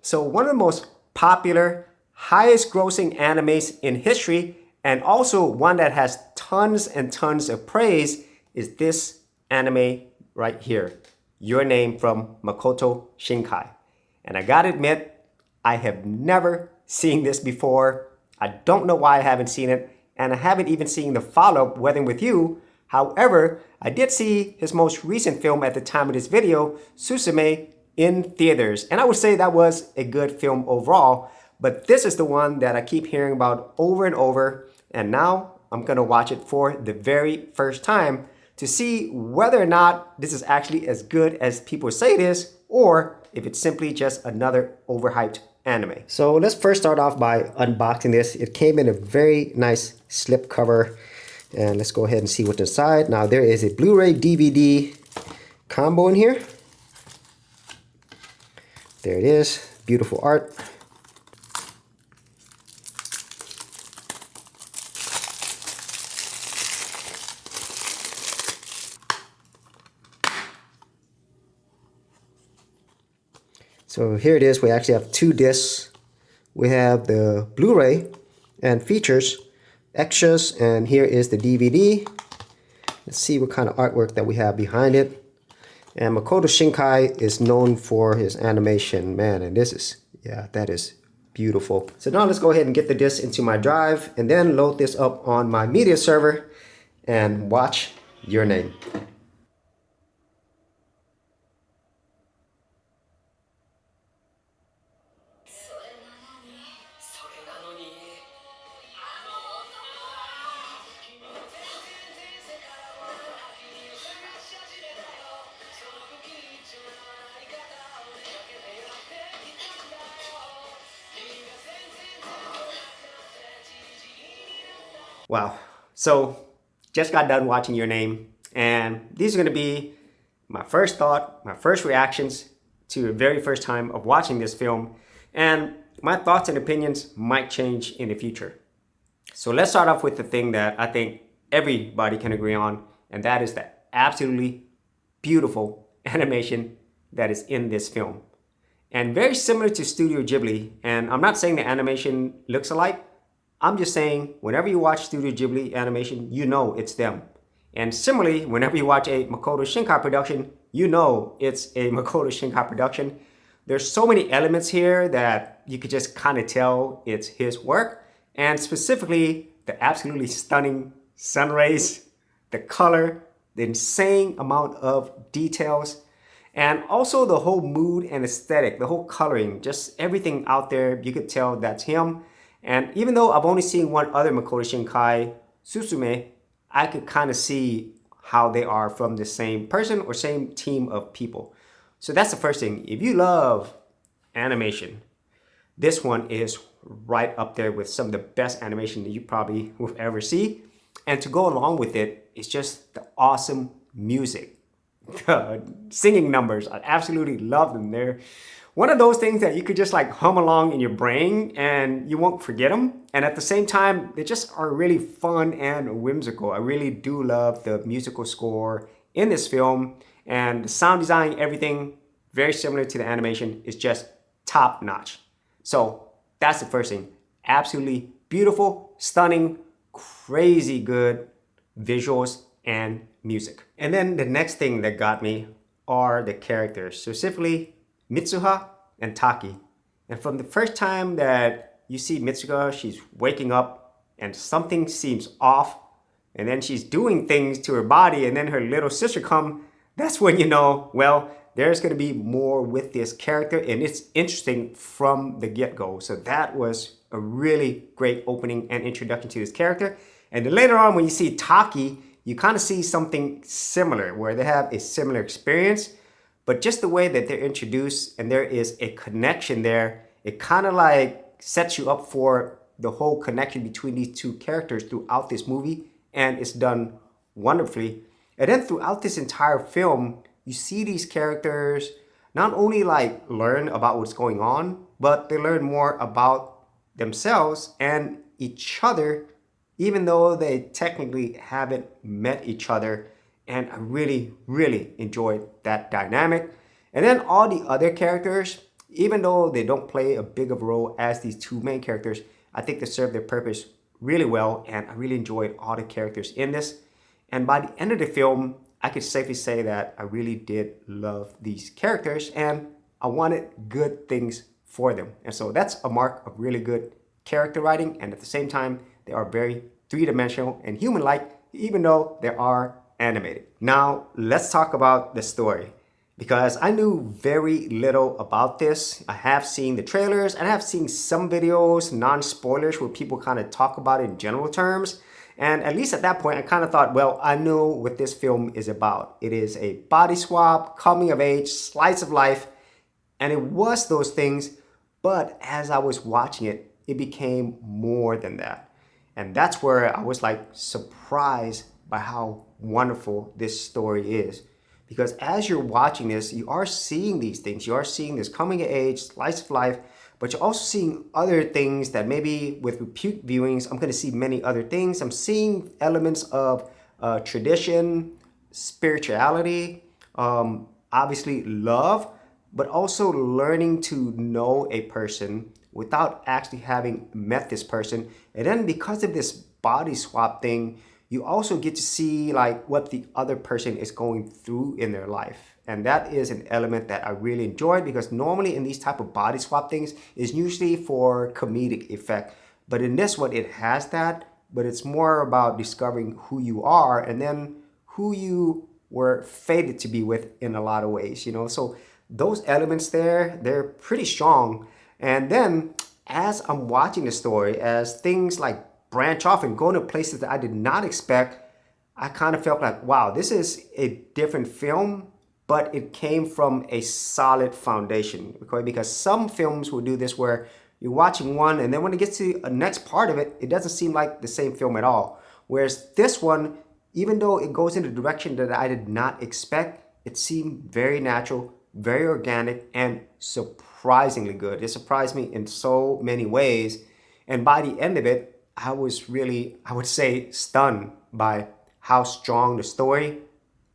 So one of the most popular, highest grossing animes in history, and also one that has tons and tons of praise, is this anime right here, Your Name from Makoto Shinkai. And I gotta admit, I have never seen this before. I don't know why I haven't seen it, and I haven't even seen the follow-up, Weathering with You. However, I did see his most recent film at the time of this video, Suzume, in theaters. And I would say that was a good film overall, but this is the one that I keep hearing about over and over. And now I'm gonna watch it for the very first time to see whether or not this is actually as good as people say it is, or if it's simply just another overhyped anime. So let's first start off by unboxing this. It came in a very nice slip cover. And let's go ahead and see what's inside. Now there is a Blu-ray DVD combo in here. There it is, beautiful art. So here it is, we actually have two discs. We have the Blu-ray and features, extras, and here is the DVD. Let's see what kind of artwork that we have behind it. And Makoto Shinkai is known for his animation, man, and this is, yeah, that is beautiful. So now let's go ahead and get the disc into my drive and then load this up on my media server and watch Your Name. Wow. So just got done watching Your Name, and these are going to be my first thought, my first reactions to the very first time of watching this film, and my thoughts and opinions might change in the future. So let's start off with the thing that I think everybody can agree on, and that is the absolutely beautiful animation that is in this film. And very similar to Studio Ghibli, and I'm not saying the animation looks alike, I'm just saying, whenever you watch Studio Ghibli animation, you know it's them. And similarly, whenever you watch a Makoto Shinkai production, you know it's a Makoto Shinkai production. There's so many elements here that you could just kind of tell it's his work. And specifically, the absolutely stunning sun rays, the color, the insane amount of details, and also the whole mood and aesthetic, the whole coloring, just everything out there, you could tell that's him. And even though I've only seen one other Makoto Shinkai, Suzume, I could kind of see how they are from the same person or same team of people. So that's the first thing. If you love animation, this one is right up there with some of the best animation that you probably will ever see. And to go along with it, it's just the awesome music. The singing numbers, I absolutely love them. They're one of those things that you could just like hum along in your brain and you won't forget them. And at the same time, they just are really fun and whimsical. I really do love the musical score in this film, and the sound design, everything very similar to the animation is just top notch. So that's the first thing. Absolutely beautiful, stunning, crazy good visuals and music. And then the next thing that got me are the characters, specifically Mitsuha and Taki. And from the first time that you see Mitsuha, she's waking up and something seems off, and then she's doing things to her body, and then her little sister come, that's when you know, well, there's going to be more with this character, and it's interesting from the get-go. So that was a really great opening and introduction to this character. And then later on when you see Taki, you kind of see something similar where they have a similar experience. But just the way that they're introduced and there is a connection there, it kind of like sets you up for the whole connection between these two characters throughout this movie, and it's done wonderfully. And then throughout this entire film, you see these characters not only like learn about what's going on, but they learn more about themselves and each other, even though they technically haven't met each other. And I really, really enjoyed that dynamic. And then all the other characters, even though they don't play a big of a role as these two main characters, I think they serve their purpose really well, and I really enjoyed all the characters in this. And by the end of the film, I could safely say that I really did love these characters and I wanted good things for them. And so that's a mark of really good character writing, and at the same time, they are very three-dimensional and human-like, even though they are animated. Now, let's talk about the story, because I knew very little about this. I have seen the trailers and I have seen some videos, non-spoilers, where people kind of talk about it in general terms. And at least at that point, I kind of thought, well, I know what this film is about. It is a body swap, coming of age, slice of life, and it was those things. But as I was watching it, it became more than that. And that's where I was like surprised by how wonderful this story is. Because as you're watching this, you are seeing these things. You are seeing this coming of age, slice of life, but you're also seeing other things that maybe with repeat viewings, I'm going to see many other things. I'm seeing elements of tradition, spirituality, obviously love, but also learning to know a person without actually having met this person. And then because of this body swap thing, you also get to see like what the other person is going through in their life. And that is an element that I really enjoyed, because normally in these type of body swap things is usually for comedic effect. But in this one, it has that, but it's more about discovering who you are and then who you were fated to be with in a lot of ways, you know? So those elements there, they're pretty strong. And then as I'm watching the story, as things like branch off and go to places that I did not expect, I kind of felt like, wow, this is a different film, but it came from a solid foundation. Okay? Because some films will do this where you're watching one and then when it gets to the next part of it, it doesn't seem like the same film at all. Whereas this one, even though it goes in a direction that I did not expect, it seemed very natural, very organic, and surprisingly good. It surprised me in so many ways. And by the end of it, I was really, I would say, stunned by how strong the story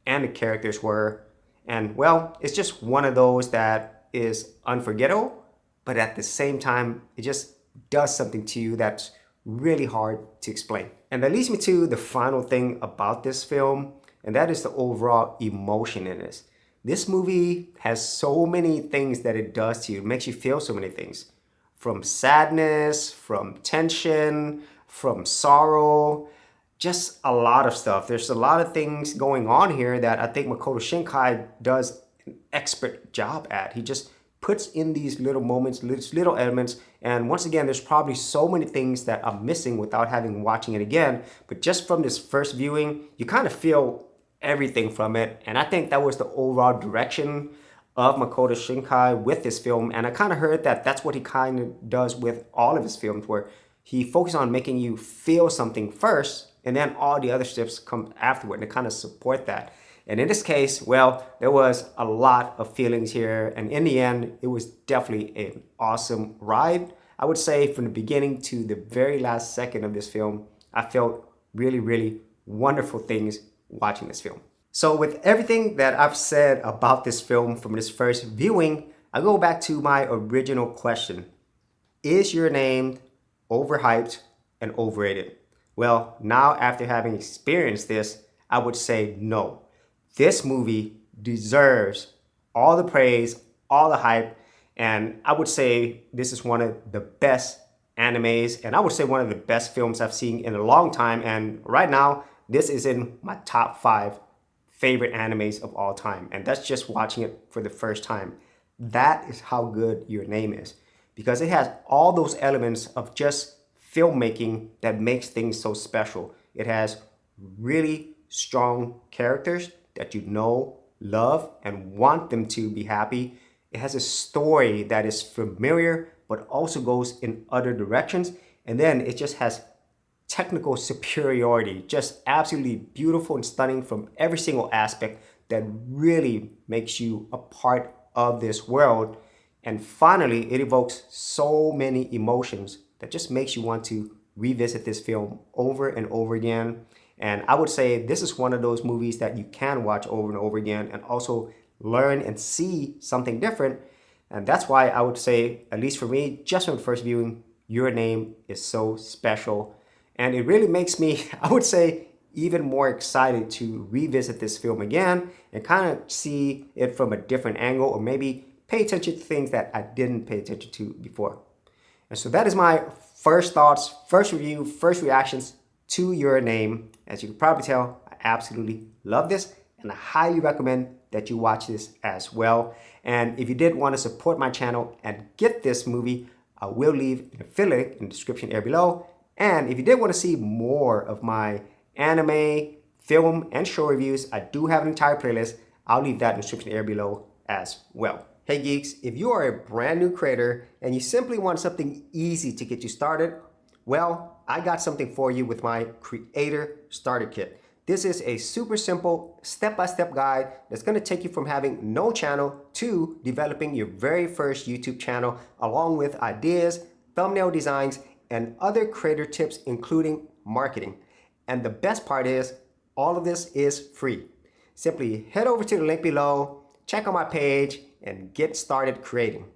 and the characters were. And well, it's just one of those that is unforgettable, but at the same time, it just does something to you that's really hard to explain. And that leads me to the final thing about this film, and that is the overall emotion in this. This movie has so many things that it does to you. It makes you feel so many things. From sadness, from tension, from sorrow, just a lot of stuff. There's a lot of things going on here that I think Makoto Shinkai does an expert job at. He just puts in these little moments, these little elements. And once again, there's probably so many things that I'm missing without having watching it again. But just from this first viewing, you kind of feel everything from it. And I think that was the overall direction of Makoto Shinkai with this film. And I kind of heard that that's what he kind of does with all of his films, where he focuses on making you feel something first, and then all the other steps come afterward and kind of support that. And in this case, well, there was a lot of feelings here. And in the end, it was definitely an awesome ride. I would say from the beginning to the very last second of this film, I felt really, really wonderful things watching this film. So with everything that I've said about this film from this first viewing, I go back to my original question. Is your name overhyped and overrated? Well, now after having experienced this, I would say no. This movie deserves all the praise, all the hype, and I would say this is one of the best animes, and I would say one of the best films I've seen in a long time. And right now, this is in my top 5 favorite animes of all time. And that's just watching it for the first time. That is how good Your Name is, because it has all those elements of just filmmaking that makes things so special. It has really strong characters that you know, love, and want them to be happy. It has a story that is familiar, but also goes in other directions. And then it just has technical superiority, just absolutely beautiful and stunning from every single aspect that really makes you a part of this world. And finally, it evokes so many emotions that just makes you want to revisit this film over and over again. And I would say this is one of those movies that you can watch over and over again and also learn and see something different. And that's why I would say, at least for me, just from the first viewing, Your Name is so special. And it really makes me, I would say, even more excited to revisit this film again and kind of see it from a different angle, or maybe pay attention to things that I didn't pay attention to before. And so that is my first thoughts, first review, first reactions to Your Name. As you can probably tell, I absolutely love this, and I highly recommend that you watch this as well. And if you did want to support my channel and get this movie, I will leave an affiliate link in the description area below. And if you did want to see more of my anime, film, and show reviews, I do have an entire playlist. I'll leave that in the description area below as well. Hey geeks, if you are a brand new creator and you simply want something easy to get you started, well, I got something for you with my Creator Starter Kit. This is a super simple step-by-step guide that's going to take you from having no channel to developing your very first YouTube channel, along with ideas, thumbnail designs, and other creator tips, including marketing. And the best part is, all of this is free. Simply head over to the link below, check out my page, and get started creating.